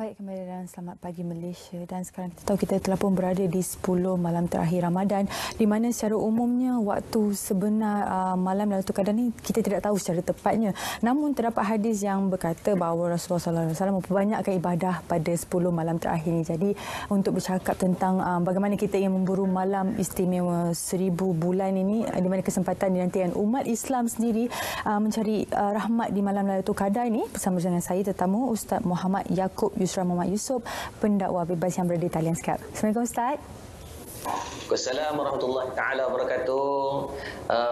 Baik, kembali dan selamat pagi Malaysia. Dan sekarang kita tahu kita telah pun berada di 10 malam terakhir Ramadan, di mana secara umumnya waktu sebenar malam Lailatul Qadar ni kita tidak tahu secara tepatnya. Namun terdapat hadis yang berkata bahawa Rasulullah SAW memperbanyakkan ibadah pada 10 malam terakhir ni. Jadi untuk bercakap tentang bagaimana kita ingin memburu malam istimewa 1000 bulan ini, di mana kesempatan dinantikan umat Islam sendiri mencari rahmat di malam Lailatul Qadar ini, bersama dengan saya tetamu Ustaz Muhammad Yaakob Yusra Muhammad Yusof, pendakwa bebas yang berada di talian Skype. Assalamualaikum Ustaz. Assalamualaikum warahmatullahi taala wabarakatuh.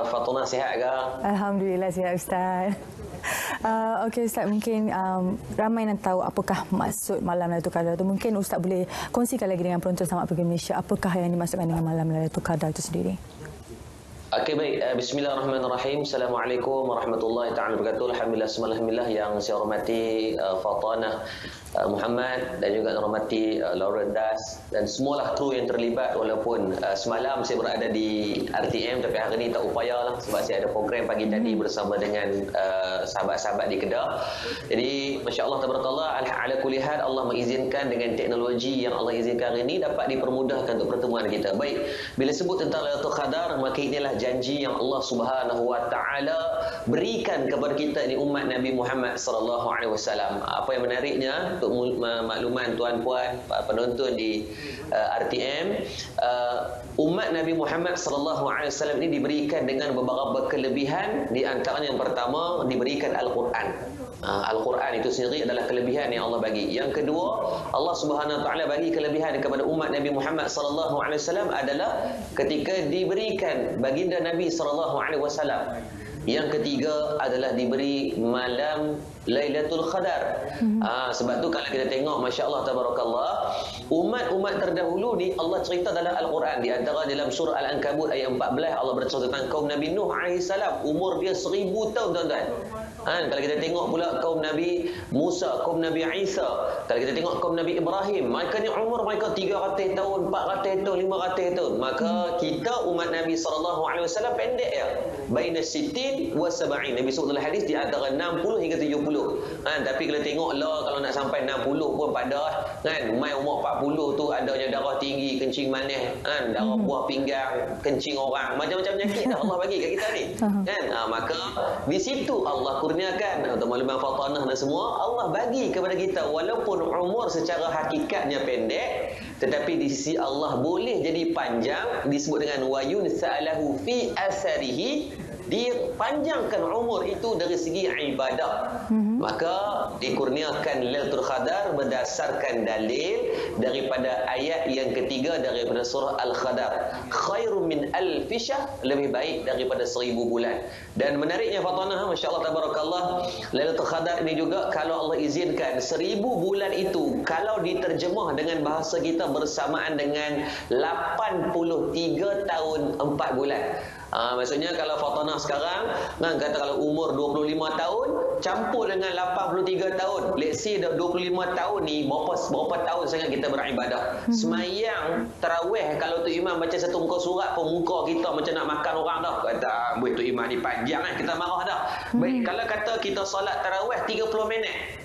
Fatuna sihat ke? Alhamdulillah sihat Ustaz. Okey Ustaz, mungkin ramai yang tahu apakah maksud malam Lailatul Qadar itu. Mungkin Ustaz boleh kongsikan lagi dengan penonton Selamat Pagi Malaysia apakah yang dimaksudkan dengan malam Lailatul Qadar itu sendiri. Okey, baik. Bismillahirrahmanirrahim. Assalamualaikum warahmatullahi taala wabarakatuh. Alhamdulillah yang saya hormati Fatana Muhammad dan juga hormati Lauren Das dan semualah kru yang terlibat, walaupun semalam saya berada di RTM tapi hari ini tak upayalah sebab saya ada program pagi tadi bersama dengan sahabat-sahabat di Kedah. Jadi masya-Allah tabarakallah, ala kulli hal Allah mengizinkan dengan teknologi yang Allah izinkan hari ini dapat dipermudahkan untuk pertemuan kita. Baik, bila sebut tentang Lailatul Qadar, maka inilah janji yang Allah Subhanahu wa taala berikan kepada kita ni umat Nabi Muhammad sallallahu alaihi wasallam. Apa yang menariknya untuk makluman tuan-puan penonton di RTM, umat Nabi Muhammad sallallahu alaihi wasallam ini diberikan dengan beberapa kelebihan. Di antaranya yang pertama, diberikan Al-Quran. Al-Quran itu sendiri adalah kelebihan yang Allah bagi. Yang kedua, Allah Subhanahu wa taala bagi kelebihan kepada umat Nabi Muhammad sallallahu alaihi wasallam adalah ketika diberikan baginda Nabi sallallahu alaihi wasallam. Yang ketiga adalah diberi malam Lailatul Qadar. Sebab tu kalau kita tengok masya-Allah tabarakallah, umat-umat terdahulu ni Allah cerita dalam Al-Quran. Di antara dalam surah Al-Ankabut ayat 14 Allah bercerita tentang kaum Nabi Nuh alaihi salam, umur dia 1000 tahun tuan-tuan. Kalau kita tengok pula kaum Nabi Musa, kaum Nabi Isa, kalau kita tengok kaum Nabi Ibrahim, mereka ni umur mereka 300 tahun, 400 tahun, 500 tahun. Maka kita umat Nabi SAW pendek ya. Baina sitin wa sab'in. Nabi sebut dalam hadis di antara 60 hingga 70. Tapi kalau tengok lah, kalau nak sampai 60 pun pada kan, mai umur 40 tu adanya darah tinggi, kencing manis, darah buah pinggang, kencing orang, macam-macam penyakit dah Allah bagi kat kita ni. Kan? Maka di situ Allah kurniakan untuk makluman Fatanah dan semua, Allah bagi kepada kita walaupun umur secara hakikatnya pendek, tetapi di sisi Allah boleh jadi panjang, disebut dengan wayun sa'alahu fi asarihi, dipanjangkan umur itu dari segi ibadah. Maka dikurniakan Lailatul Qadar berdasarkan dalil daripada ayat yang ketiga daripada surah Al-Qadar, khairum min alfi syahr, lebih baik daripada 1000 bulan. Dan menariknya Fatanah, masya-Allah tabarakallah, Lailatul Qadar ini juga kalau Allah izinkan 1000 bulan itu kalau diterjemah dengan bahasa kita bersamaan dengan 83 tahun 4 bulan. Maksudnya kalau Fatanah sekarang kata kalau umur 25 tahun campur dengan 83 tahun, let's say dah 25 tahun ni berapa tahun sangat kita beribadah. Semayang tarawih, kalau tu imam baca satu muka surat pun muka kita macam nak makan orang dah. Kata tu imam ni panjang kita marah dah. Baik, kalau kata kita solat tarawih 30 minit,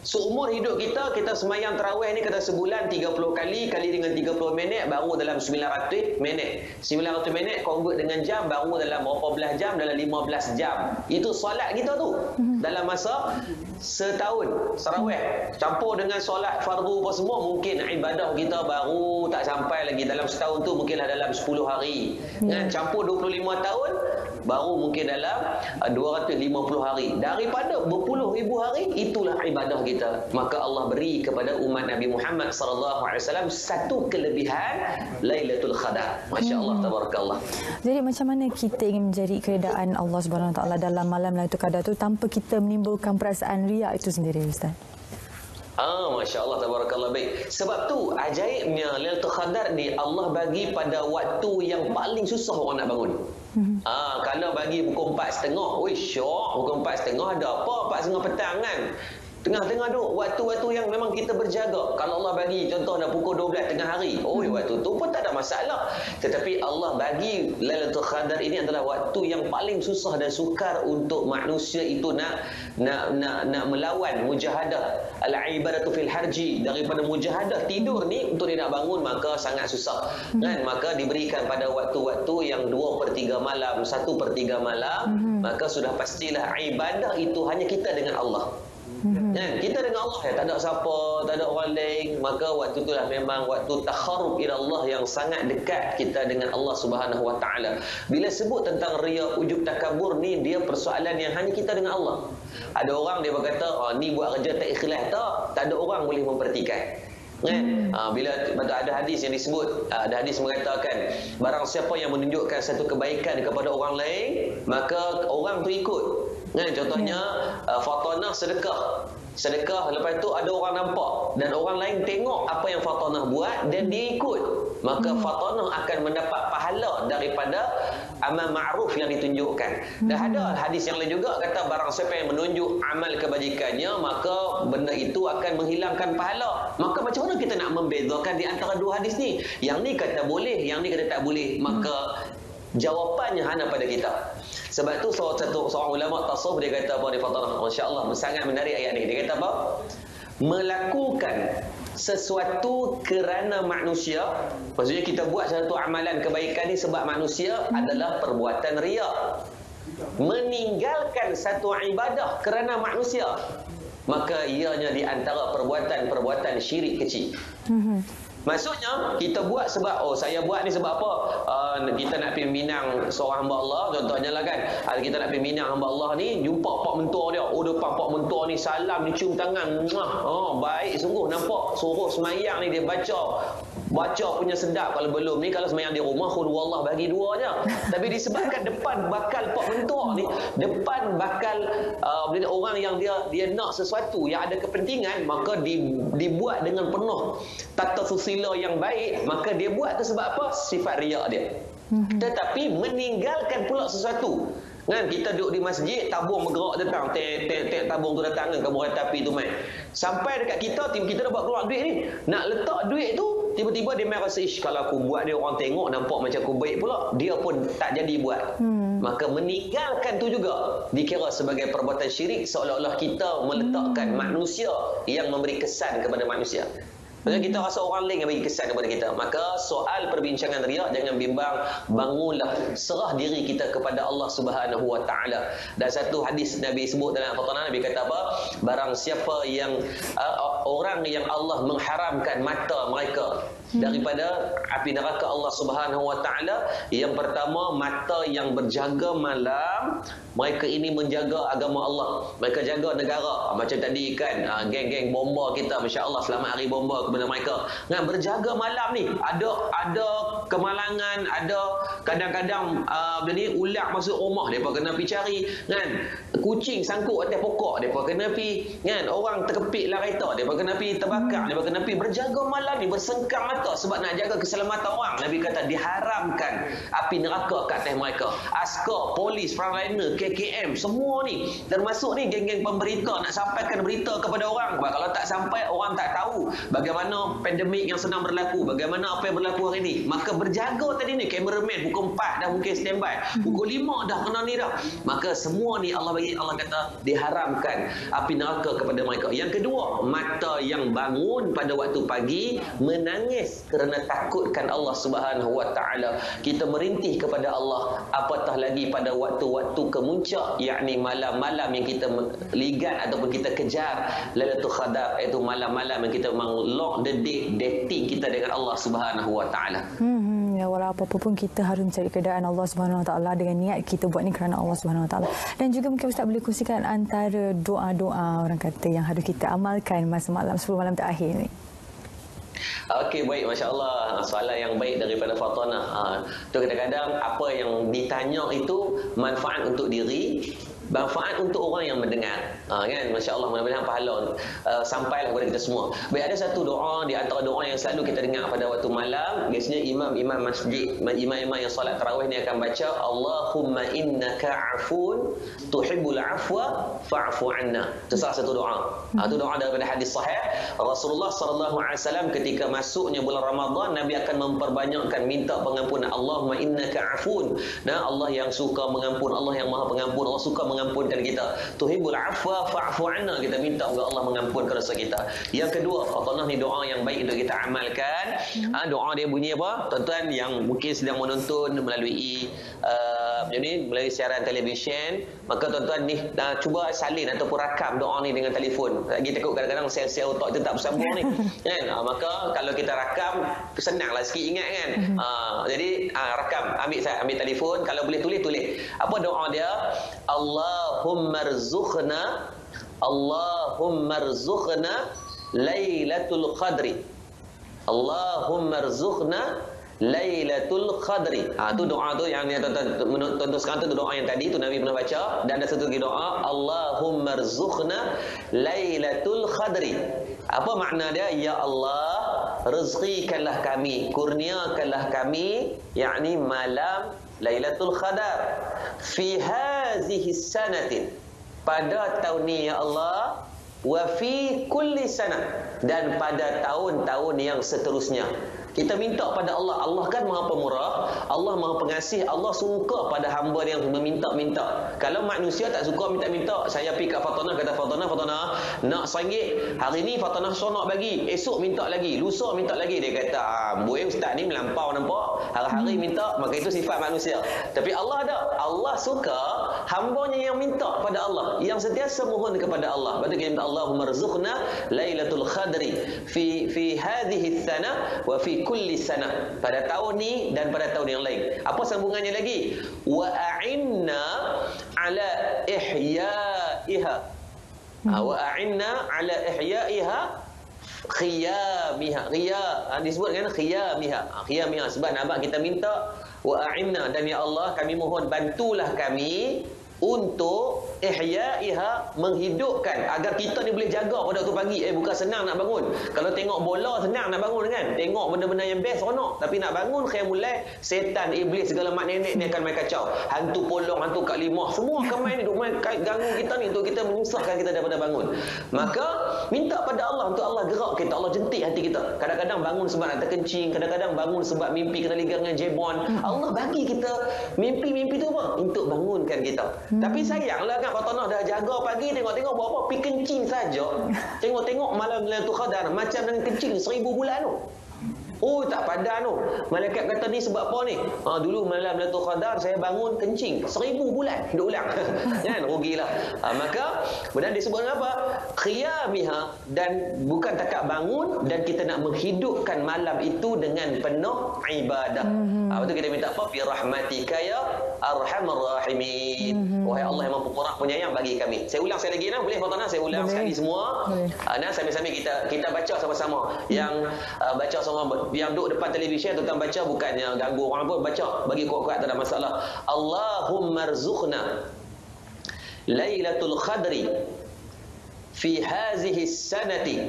seumur hidup kita semayang tarawih ni kata sebulan 30 kali dengan 30 minit baru dalam 900 minit. 900 minit convert dengan jam baru dalam berapa belas jam? Dalam 15 jam. Itu solat kita tu dalam masa setahun tarawih. Campur dengan solat fardu apa semua, mungkin ibadah kita baru tak sampai lagi dalam setahun tu, mungkinlah dalam 10 hari. Kan, campur 25 tahun baru mungkin dalam 250 hari. Daripada berpuluh ribu hari, itulah ibadah kita. Maka Allah beri kepada umat Nabi Muhammad SAW satu kelebihan Lailatul Qadar. Masya-Allah tabarakallah. Jadi macam mana kita ingin menjadi keredaan Allah Subhanahu Wa Taala dalam malam Lailatul Qadar tu tanpa kita menimbulkan perasaan riak itu sendiri, Ustaz? Masya-Allah tabarakallah. Baik. Sebab tu ajaibnya Lailatul Qadar ni Allah bagi pada waktu yang paling susah orang nak bangun. Kalau bagi pukul 4.30, syok, pukul 4.30 ada apa 4.30 petang kan? Tengah-tengah duk waktu-waktu yang memang kita berjaga. Kalau Allah bagi contoh dah pukul 12 tengah hari, waktu tu pun tak ada masalah. Tetapi Allah bagi Lailatul Qadar ini adalah waktu yang paling susah dan sukar untuk manusia itu nak melawan mujahadah al-ibadatu fil harji. Daripada mujahadah tidur ni untuk dia nak bangun maka sangat susah. Kan? Maka diberikan pada waktu-waktu yang 2/3 malam, 1/3 malam, maka sudah pastilah ibadah itu hanya kita dengan Allah. Kan? Kita dengan Allah, tak ada siapa, tak ada orang lain, maka waktu itulah memang waktu takharrub ila Allah yang sangat dekat kita dengan Allah Subhanahu wa taala. Bila sebut tentang riya, ujub, takabur ni, dia persoalan yang hanya kita dengan Allah. Ada orang dia berkata, ni buat kerja tak ikhlas, tak ada orang boleh memperhatikan. Kan? Bila ada hadis yang disebut, ada hadis mengatakan barang siapa yang menunjukkan satu kebaikan kepada orang lain, maka orang tu ikut. Kan? Contohnya Fatanah sedekah, lepas tu ada orang nampak dan orang lain tengok apa yang Fatanah buat dan dia ikut, maka Fatanah akan mendapat pahala daripada amal ma'ruf yang ditunjukkan. Dan ada hadis yang lain juga kata barang siapa yang menunjuk amal kebajikannya, maka benda itu akan menghilangkan pahala. Maka macam mana kita nak membezakan di antara dua hadis ni? Yang ni kata boleh, yang ni kata tak boleh. Maka jawapannya hanya pada kita. Sebab tu seorang ulama tasawuf dia kata apa ni Fatanah, masya-Allah, sangat menarik ayat ni. Dia kata apa? Melakukan sesuatu kerana manusia, maksudnya kita buat satu amalan kebaikan ni sebab manusia, adalah perbuatan riya. Meninggalkan satu ibadah kerana manusia, maka ianya di antara perbuatan syirik kecil. Maksudnya kita buat sebab saya buat ni sebab apa? Kita nak pergi minang seorang hamba Allah, contohnya lah kan. Kita nak pergi minang hamba Allah ni, jumpa pak mentua dia. Depan pak mentua ni salam, ni cium tangan. Baik sungguh, nampak suruh semayang ni dia baca punya sedap. Kalau belum ni, kalau semayang di rumah khul wallah bagi 2 je. Tapi disebabkan depan bakal pak mentua ni, depan bakal orang yang dia nak sesuatu yang ada kepentingan, maka dibuat dengan penuh tata susila yang baik, maka dia buat tu sebab apa? Sifat riak dia. Tetapi meninggalkan pula sesuatu. Kan, kita duduk di masjid, tabung bergerak datang, tek tabung tu datang kan, kabur kereta api tu main. Sampai dekat kita dah buat keluar duit ni. Nak letak duit tu, tiba-tiba dia main rasa, kalau aku buat dia orang tengok nampak macam aku baik pula, dia pun tak jadi buat. Maka meninggalkan tu juga dikira sebagai perbuatan syirik, seolah-olah kita meletakkan manusia yang memberi kesan kepada manusia. Maksudnya kita rasa orang lain yang bagi kesan kepada kita. Maka soal perbincangan riak, jangan bimbang, bangunlah, serah diri kita kepada Allah Subhanahu wa taala. Dan satu hadis Nabi sebut dalam Al-Quran, Nabi kata apa? Barang siapa yang orang yang Allah mengharamkan mata mereka daripada api neraka Allah Subhanahu wa taala, yang pertama, mata yang berjaga malam, mereka ini menjaga agama Allah, mereka jaga negara. Macam tadi kan, geng-geng bomba kita, masya-Allah, selamat hari bomba kepada mereka. Kan, berjaga malam ni, ada kemalangan, ada kadang-kadang ular masuk rumah, depa kena pergi cari. Kan, kucing sangkut atas pokok, depa kena pergi. Kan, orang terkepit dalam kereta, depa kena pergi terbakar, depa kena pergi. Berjaga malam ni, bersengkang mata sebab nak jaga keselamatan orang. Nabi kata diharamkan api neraka kat atas mereka. Askar, polis, frontliner, KKM, semua ni, termasuk ni geng-geng pemberita nak sampaikan berita kepada orang. Sebab kalau tak sampai, orang tak tahu bagaimana pandemik yang sedang berlaku, bagaimana apa yang berlaku hari ni. Maka berjaga tadi ni, kameraman pukul 4 dah mungkin standby, pukul 5 dah kena ni dah. Maka semua ni Allah kata diharamkan api neraka kepada mereka. Yang kedua, mata yang bangun pada waktu pagi menangis kerana takutkan Allah Subhanahu wa taala. Kita merintih kepada Allah, apatah lagi pada waktu-waktu kemuncak, yakni malam-malam yang kita ligat ataupun kita kejar Lailatul Qadar, iaitu malam-malam yang kita memang lock the date, dating kita dengan Allah Subhanahu wa taala. Ya, walau apa-apa pun kita harus mencari keredaan Allah Subhanahu wa taala dengan niat kita buat ni kerana Allah Subhanahu wa taala. Dan juga mungkin Ustaz boleh kongsikan antara doa-doa orang kata yang harus kita amalkan masa malam 10 malam terakhir ni. Okey, baik, Masya Allah. Soalan yang baik daripada Fatanah. Tu kadang-kadang apa yang ditanya itu manfaat untuk diri, manfaat untuk orang yang mendengar. Kan? Masya Allah, mudah-mudahan pahala sampailah kepada kita semua. Baik, ada satu doa di antara doa yang selalu kita dengar pada waktu malam. Biasanya imam-imam masjid, imam-imam yang solat tarawih ni akan baca, Allahumma innaka afun tuhibbul afwa fa'fu anna. Itu salah satu doa. Itu doa daripada hadis sahih. Rasulullah SAW ketika masuknya bulan Ramadan, Nabi akan memperbanyakkan minta pengampunan. Allahumma innaka afun. Nah, Allah yang suka mengampun, Allah yang maha pengampun, Allah suka mengampunkan kita. Tuhibbul afwa fa'fu anna. Kita minta kepada Allah mengampunkan dosa kita. Yang kedua, Fatanah ni doa yang baik untuk kita amalkan. Doa dia bunyi apa? Tuan-tuan yang mungkin sedang menonton melalui melalui siaran televisyen, maka tuan-tuan ni cuba salin ataupun rakam doa ni dengan telefon. Lagi takut kadang-kadang sel-sel otak kita tak bersambung ni. Kan? Maka kalau kita rakam, senanglah sikit ingat kan. Jadi rakam, ambil telefon, kalau boleh tulis. Apa doa dia? Allahumma rzuqna Lailatul Qadri. Allahumma rzuqna Lailatul Qadri. Tu doa tu yang tuan-tuan sekarang tu doa yang tadi tu Nabi pernah baca. Dan ada satu lagi doa, Allahumma rzuqna Lailatul Qadri. Apa makna dia? Ya Allah, rezekikanlah kami, kurniakanlah kami, yakni malam Lailatul Qadar fi hazihi sanatin, pada tahun ni ya Allah, wa fi kulli sanah, dan pada tahun-tahun yang seterusnya. Kita minta pada Allah. Allah kan maha pemurah, Allah maha pengasih, Allah suka pada hamba yang meminta-minta. Kalau manusia tak suka minta-minta, saya pergi kat Fatanah, kata Fatanah nak RM1, hari ni Fatanah nak bagi, esok minta lagi, lusa minta lagi. Dia kata, buih ustaz ni melampau nampak, hari-hari minta, maka itu sifat manusia. Tapi Allah ada, Allah suka hambanya yang minta pada Allah, yang sentiasa mohon kepada Allah. Lepas tu kita minta, Allahumma rzuqna Lailatul Qadri fi hadhihi sana wa fi kulli sana, pada tahun ni dan pada tahun yang lain. Apa sambungannya lagi? Wa a'inna ala ihya'iha. Wa a'inna ala ihya'iha khiyamiha. Disebutkan khiyamiha. Sebab nampak kita minta wa a'inna, dan ya Allah kami mohon bantulah kami untuk ihya'iha, menghidupkan, agar kita ni boleh jaga pada waktu pagi. Bukan senang nak bangun. Kalau tengok bola senang nak bangun kan, tengok benda-benda yang best seronok. Tapi nak bangun khayal mulai, setan, iblis, segala mak nenek ni akan main kacau. Hantu polong, hantu kak limah, semua akan main duk main ganggu kita ni untuk kita menyusahkan kita daripada bangun. Maka minta pada Allah untuk Allah gerak kita, Allah jentik hati kita. Kadang-kadang bangun sebab nak terkencing, kadang-kadang bangun sebab mimpi kena ligang dengan jebon. Allah bagi kita mimpi-mimpi tu apa? Untuk bangunkan kita. Tapi sayanglah kan, Fatanah dah jaga pagi, tengok-tengok buat apa? Pergi kencing saja. Tengok-tengok malam Lailatul Qadar macam dengan kencing 1000 bulan tu. Tak padan tu. Malaikat kata ni sebab apa ni? Dulu malam Lailatul Qadar saya bangun kencing 1000 bulan. Duk ulang. Kan? Rugilah. Maka kemudian disebut apa? Qiyamiha, dan bukan takat bangun, dan kita nak menghidupkan malam itu dengan penuh ibadah. Lepas tu kita minta apa? Bi rahmatika ya arhamar rahimin. Wahai Allah yang Maha Pemurah penyayang, bagi kami. Saya ulang sekali lagi, boleh Fatanah? Saya ulang sekali semua. Sambil-sambil kita baca sama-sama. Yang baca sama, yang duduk depan televisyen tuan baca, bukannya ganggu orang pun, baca bagi kuat-kuat, tak ada masalah. Allahumma rzuqna Lailatul Qadri fi hazihi sanati.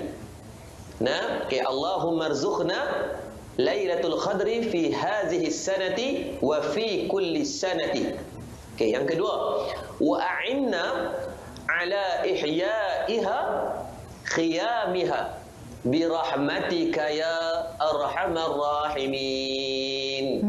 Allahumma rzuqna Lailatul Qadri fi hazihi sanati wa fi kulli sanati. Yang kedua, wa a'inna ala ihya'iha khiyamiha bi rahmatika ya arhamar rahimin.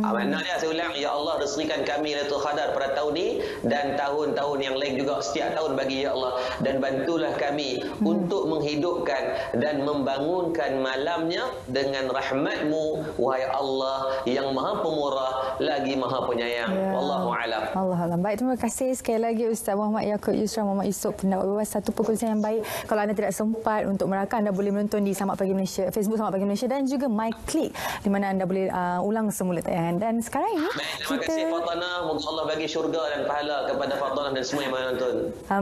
Maknanya saya ulang, ya Allah rezekikan kami Lailatul Qadar pada tahun ni dan tahun-tahun yang lain juga, setiap tahun bagi ya Allah, dan bantulah kami untuk menghidupkan dan membangunkan malamnya dengan rahmat-Mu, wahai Allah yang Maha Pemurah lagi Maha Penyayang. Wallahu a'lam. Allah alam. Baik, terima kasih sekali lagi Ustaz Muhammad Yaakob Yusra, Muhammad Yusof, pendapat bebas, satu perkongsian yang baik. Kalau anda tidak sempat untuk merakam, anda boleh menonton di Selamat Pagi Malaysia, Facebook Selamat Pagi Malaysia, dan juga MyClick, di mana anda boleh ulang semula tayangan. Dan sekarang ini terima kasih Fatanah, moga Allah bagi syurga dan pahala kepada Fatanah dan semua yang menonton.